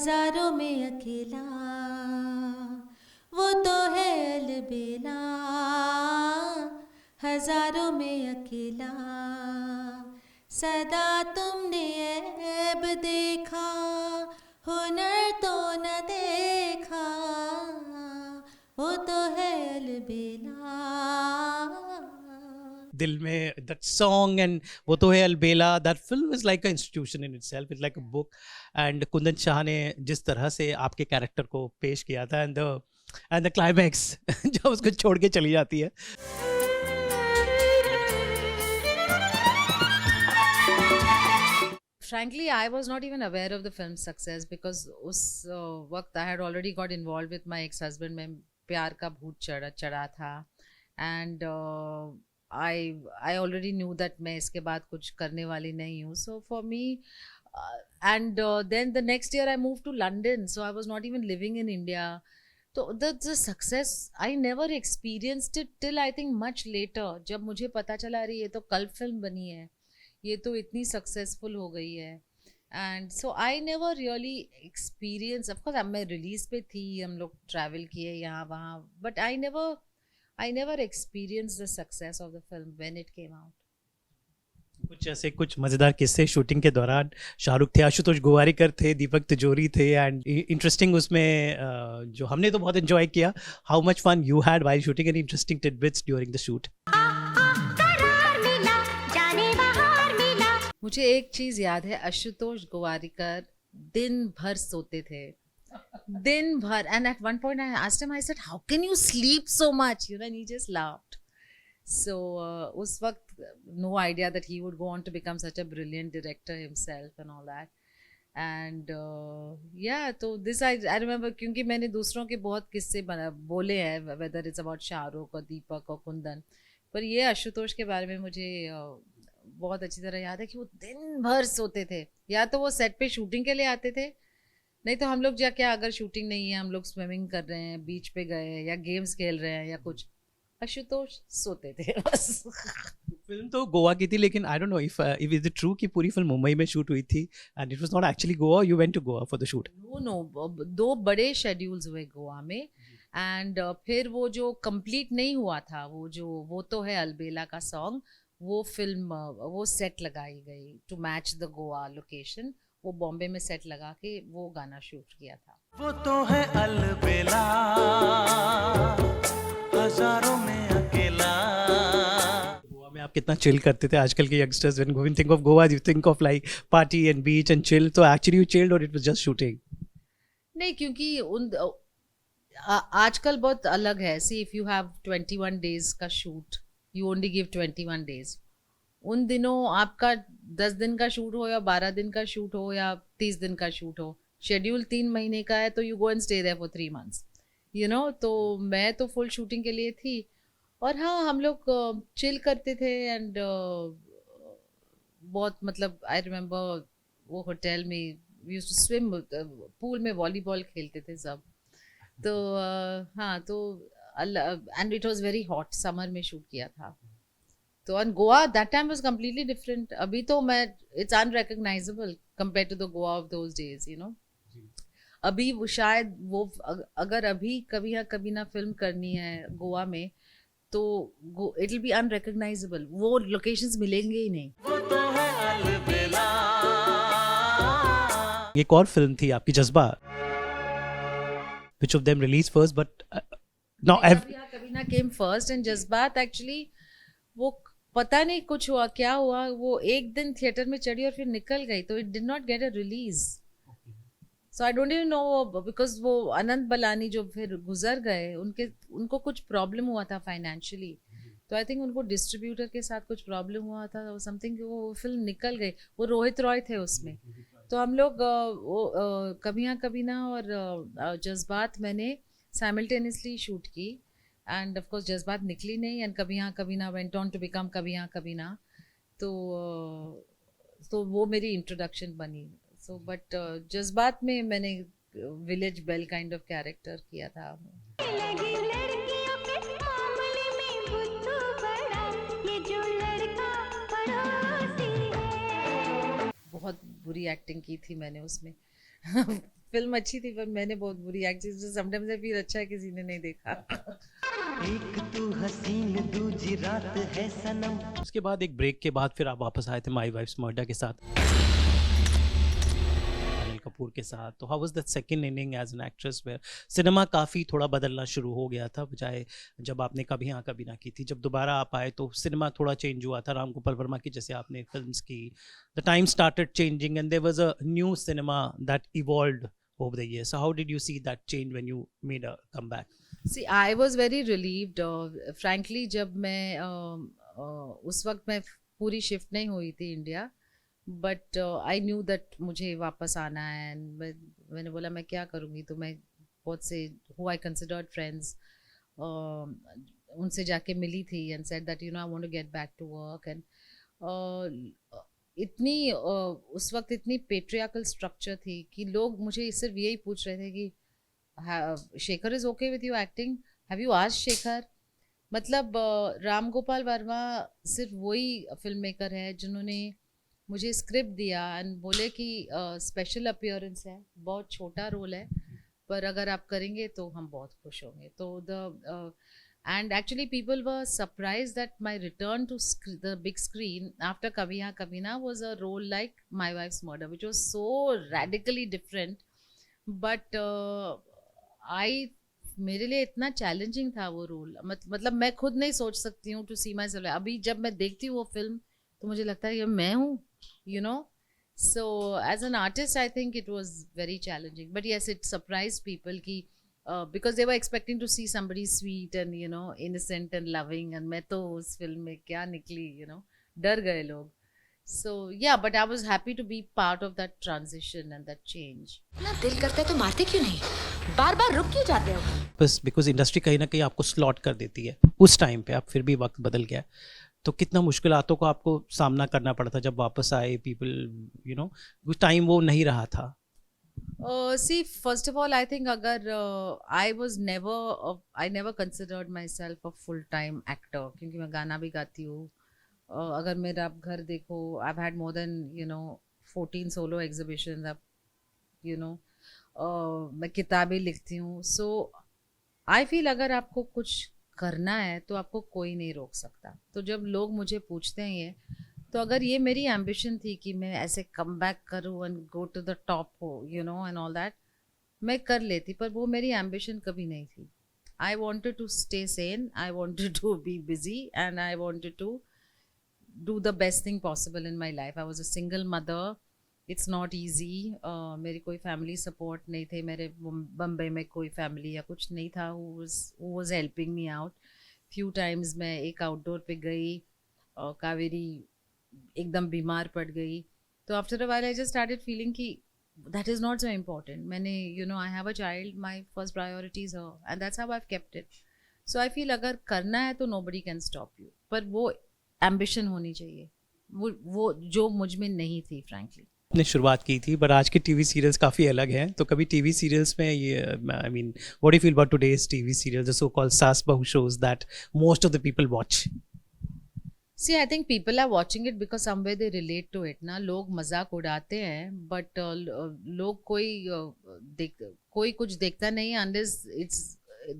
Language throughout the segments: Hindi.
हजारों में अकेला, वो तो है अलबेला, हजारों में अकेला। सदा तुमने ऐब देखा, हुनर तो न देखा, वो तो है अलबेला। दिल में that song and वो तो है अलबेला, that film is like an institution in itself, it's like a book. and Kundan Shah ने जिस तरह से आपके कैरेक्टर को पेश किया था and the climax जब उसको छोड़ के चली जाती है. Frankly, I was not even aware of the film's success because उस वक्त I had already got involved with my ex-husband. मैं प्यार का भूत चढ़ा था and I already knew that मैं इसके बाद कुछ करने वाली नहीं हूँ. So for me, and then the next year I moved to London, so I was not even living in India. So the success I never experienced it till I think much later. जब मुझे पता चला अरे ये तो कल्ट फिल्म बनी है, ये तो इतनी सक्सेसफुल हो गई है. And so I never really experience. Of course अब मैं रिलीज पे थी, हम लोग ट्रैवल किए यहाँ वहाँ, but I never experience the success of the film when it came out. कुछ मज़ेदार किस्से शूटिंग के दौरान. शाहरुख थे, आशुतोष गोवारिकर थे, दीपक तिजोरी थे, एंड इंटरेस्टिंग उसमें जो हमने तो बहुत एंजॉय किया. How much fun you had while shooting, and interesting tidbits during the shoot. मुझे एक चीज़ याद है, आशुतोष गोवारिकर दिन भर सोते थे, दिन भर. And at one point I asked him, I said how can you sleep so much, you know, and he just laughed. So उस वक्त no idea that he would go on to become such a brilliant director himself and all that. And या तो दिस आई रिमेंबर, क्योंकि मैंने दूसरों के बहुत किस्से बोले हैं, वेदर इट्स अबाउट शाहरुख और दीपक और कुंदन, पर ये आशुतोष के बारे में मुझे बहुत अच्छी तरह याद है कि वो दिन भर सोते थे. या तो वो सेट पे शूटिंग के लिए आते थे, नहीं तो हम लोग क्या अगर शूटिंग नहीं है, हम लोग स्विमिंग कर रहे हैं, बीच पे गए या गेम्स खेल रहे हैं या कुछ, आशुतोष सोते थे बस. फिल्म तो गोवा की थी, लेकिन I don't know if is it true कि पूरी फिल्म मुंबई में शूट हुई थी and it was not actually Goa, you went to Goa for the shoot. No, 2 बड़े शेड्यूल्स हुए गोवा में. एंड फिर वो जो कंप्लीट नहीं हुआ था, वो तो है अलबेला का सॉन्ग, वो फिल्म वो सेट लगाई गई to match the Goa location. वो बॉम्बे में सेट लगा के वो गाना शूट किया था. वो तो है अलबेला, हजारों में अकेला. गोवा में आप कितना चिल करते थे. आजकल के youngsters when going think of Goa you think of like party and beach and chill. तो एक्चुअली यू चिल्ड और इट वाज जस्ट शूटिंग? नहीं, क्योंकि आजकल बहुत अलग है. See if you have 21 days का shoot, you only give 21 days. उन दिनों आपका 10 दिन का शूट हो या 12 दिन का शूट हो या 30 दिन का शूट हो, शेड्यूल 3 महीने का है, तो you go and stay there for 3 months, you know. तो मैं तो फुल शूटिंग के लिए थी. और हाँ, हम लोग चिल करते थे. एंड बहुत मतलब आई रिमेम्बर वो होटल में we used to swim, pool में वॉलीबॉल खेलते थे सब. तो हाँ, तो and it was very hot, summer में शूट किया था. तो and Goa that time was completely different. अभी तो मैं it's unrecognizable compare to the Goa of those days, you know. अभी वो शायद वो अगर अभी कभी ना फिल्म करनी है गोवा में, तो इट विल बी अनरिकग्नाइजेबल. वो लोकेशंस मिलेंगे ही नहीं. वो तो है अलबेला. एक और फिल्म थी आपकी, जज्बा. Which of them released first? But no, कभी ना came first, and जज्बात एक्चुअली वो पता नहीं कुछ हुआ, क्या हुआ, वो एक दिन थिएटर में चढ़ी और फिर निकल गई, तो it did not get a release. So I don't even know, because वो अनंत बलानी जो फिर गुजर गए, उनको कुछ प्रॉब्लम हुआ था फाइनेंशियली. तो आई थिंक उनको डिस्ट्रीब्यूटर के साथ कुछ प्रॉब्लम हुआ था समथिंग, वो फिल्म निकल गई. वो रोहित रॉय थे उसमें. तो हम लोग कभी हाँ कभी ना और जज्बात मैंने साइमल्टेनियसली शूट की. एंड ऑफ कोर्स जज्बात निकली नहीं, एंड कभी हाँ कभी ना वेंट ऑन टू बिकम कभी हाँ कभी ना. तो वो मेरी इंट्रोडक्शन बनी. सो बट जज्बात में मैंने village belle kind of character किया था. बहुत बुरी एक्टिंग की थी मैंने उसमें. फिल्म अच्छी थी पर मैंने बहुत बुरी एक्ट की. समटाइम्स आई फील अच्छा है किसी ने नहीं देखा. एक तू हसीन दूजी रात है सनम. उसके बाद एक ब्रेक के बाद फिर आप वापस आए थे माय वाइफ्स मर्डर के साथ, अनिल कपूर के साथ. तो how was that second inning as an actress where cinema काफ़ी थोड़ा बदलना शुरू हो गया था, बजाय जब आपने कभी हाँ कभी ना की थी. जब दोबारा आप आए तो सिनेमा थोड़ा चेंज हुआ था, राम गोपाल वर्मा की जैसे आपने फिल्म्स की. The time started changing and there was a new cinema that evolved over the years. So how did you see that change when you made a comeback? See, I was very relieved. Frankly, जब मैं उस वक्त मैं पूरी शिफ्ट नहीं हुई थी India, but I knew that मुझे वापस आना है. एंड मैंने बोला मैं क्या करूँगी, तो मैं बहुत से हु आई कंसिडर्ड फ्रेंड्स उनसे जाके मिली थी and said that you know I want to get back to work. And इतनी उस वक्त इतनी पेट्रियार्कल स्ट्रक्चर थी कि लोग मुझे सिर्फ यही पूछ रहे थे कि Shekhar is okay with you acting, have you asked Shekhar. मतलब राम गोपाल वर्मा सिर्फ वही फिल्म मेकर है जिन्होंने मुझे स्क्रिप्ट दिया एंड बोले कि स्पेशल अपीयरेंस है, बहुत छोटा रोल है, पर अगर आप करेंगे तो हम बहुत खुश होंगे. तो and actually people were surprised that my return to the big screen after Kabhi Haan Kabhi Na was a role like My Wife's Murder, which was so radically different. But मेरे लिए इतना चैलेंजिंग था वो रोल. मतलब मैं खुद नहीं सोच सकती हूँ टू सी माई सेल्फ. अभी जब मैं देखती हूँ वो फिल्म तो मुझे लगता है ये मैं हूँ, you know. So as an artist I think it was very challenging, but yes, it surprised people ki because they were expecting to see somebody sweet and you know innocent and loving, and मैं तो उस फिल्म में क्या निकली, you know, डर गए लोग. So yeah, but I was happy to be part of that transition and that change. ना दिल करता है तो मारते क्यों नहीं, बार बार रुक क्यों जाते हो. बस बिकॉज इंडस्ट्री कहीं ना कहीं आपको स्लॉट कर देती है उस टाइम पे. आप फिर भी वक्त बदल गया, तो कितना मुश्किलातों का आपको सामना करना पड़ा था जब वापस आए. पीपल यू नो उस टाइम वो नहीं रहा था. See, first of all, I think agar I never considered myself a full-time actor क्योंकि मैं गाना भी गाती हूँ. अगर मेरा आप घर देखो, I've had more than 14 solo exhibitions. मैं किताबें लिखती हूँ. So I feel अगर आपको कुछ करना है तो आपको कोई नहीं रोक सकता. तो जब लोग मुझे पूछते हैं ये, तो अगर ये मेरी एम्बिशन थी कि मैं ऐसे कम बैक करूँ and go to the top हो, you know, and all that, मैं कर लेती. पर वो मेरी एम्बिशन कभी नहीं थी. I wanted to stay sane, I wanted to be busy, and I wanted to do the best thing possible in my life. I was a single mother. It's not easy. मेरी कोई फैमिली सपोर्ट नहीं थे. मेरे बम्बई में कोई फैमिली या कुछ नहीं था who was helping me out. Few times मैं एक आउटडोर पे गई, कावेरी एकदम बीमार पड़ गई. तो after a while I just started feeling कि that is not so important. मैंने I have a child, my first priority is her, and that's how I have kept it. So I feel अगर करना है तो नोबडी कैन स्टॉप यू, पर वो एम्बिशन होनी चाहिए, वो जो मुझ में नहीं थी फ्रैंकली. आपने शुरुआत की थी, पर आज के टीवी सीरियल्स काफ़ी अलग हैं. तो कभी टीवी सीरियल्स में ये I mean what do you feel about today's TV serials, the so called saas bahu shows that most of the people watch? See, I think people are watching it because somewhere they relate to it ना. लोग मजाक उड़ाते हैं, but लोग कोई कुछ देखता नहीं unless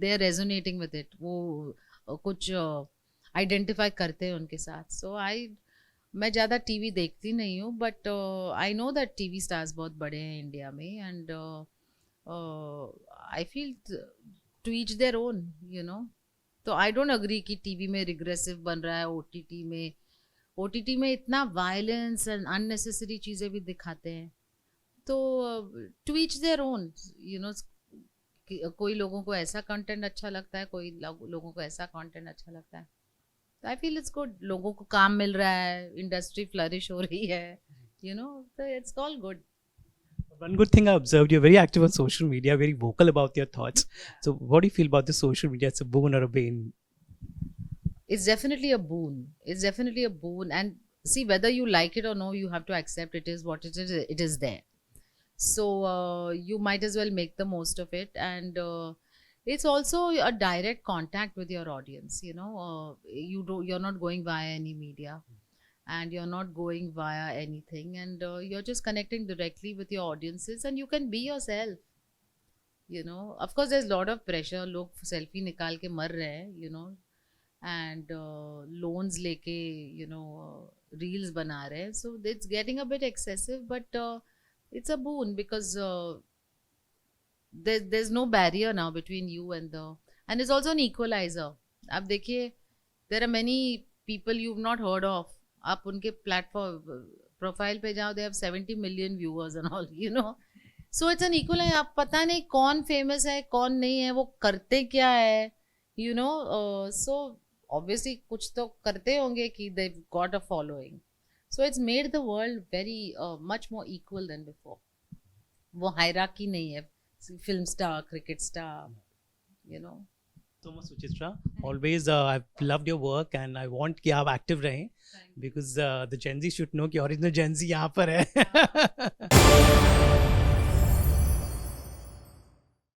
they are resonating with it. वो कुछ identify करते हैं उनके साथ. So मैं ज़्यादा टीवी देखती नहीं हूँ, but I know that TV stars बहुत बड़े हैं इंडिया में, and I feel to each their own, you know. तो आई डोंट अग्री कि टीवी में रिग्रेसिव बन रहा है. ओटीटी में इतना वायलेंस एंड अननेसेसरी चीज़ें भी दिखाते हैं. तो to each their own, you know. कोई लोगों को ऐसा कंटेंट अच्छा लगता है, कोई लोगों को ऐसा कंटेंट अच्छा लगता है. तो आई फील इट्स गुड. लोगों को काम मिल रहा है, इंडस्ट्री फ्लरिश हो रही है, यू नो, तो it's all good. One good thing I observed, you're very active on social media, very vocal about your thoughts. So what do you feel about the social media? It's a boon or a bane? It's definitely a boon. It's definitely a boon. And see, whether you like it or no, you have to accept it is what it is. It is there. So you might as well make the most of it. And it's also a direct contact with your audience. You know, you're not going via any media. and you're not going via anything, and you're just connecting directly with your audiences, and you can be yourself. You know, of course there's a lot of pressure, log selfie nikal ke mar rahe hain, you know, and loans leke, you know, reels bana rahe hain, so it's getting a bit excessive, but it's a boon because there's no barrier now between you and it's also an equalizer. आप देखिए, there are many people you've not heard of, आप उनके platform profile पे जाओ, they have 70 million viewers and all, you know, so it's an equalizer. आप पता नहीं कौन famous है कौन नहीं है, वो करते क्या है, you know, so obviously कुछ तो करते होंगे कि they've got a following, so it's made the world very much more equal than before. वो hierarchy नहीं है, film star, cricket star, you know. So much, Suchitra. Always, I've loved your work, and I want कि आप active रहें, because the Gen Z should know कि original Gen Z यहाँ पर है.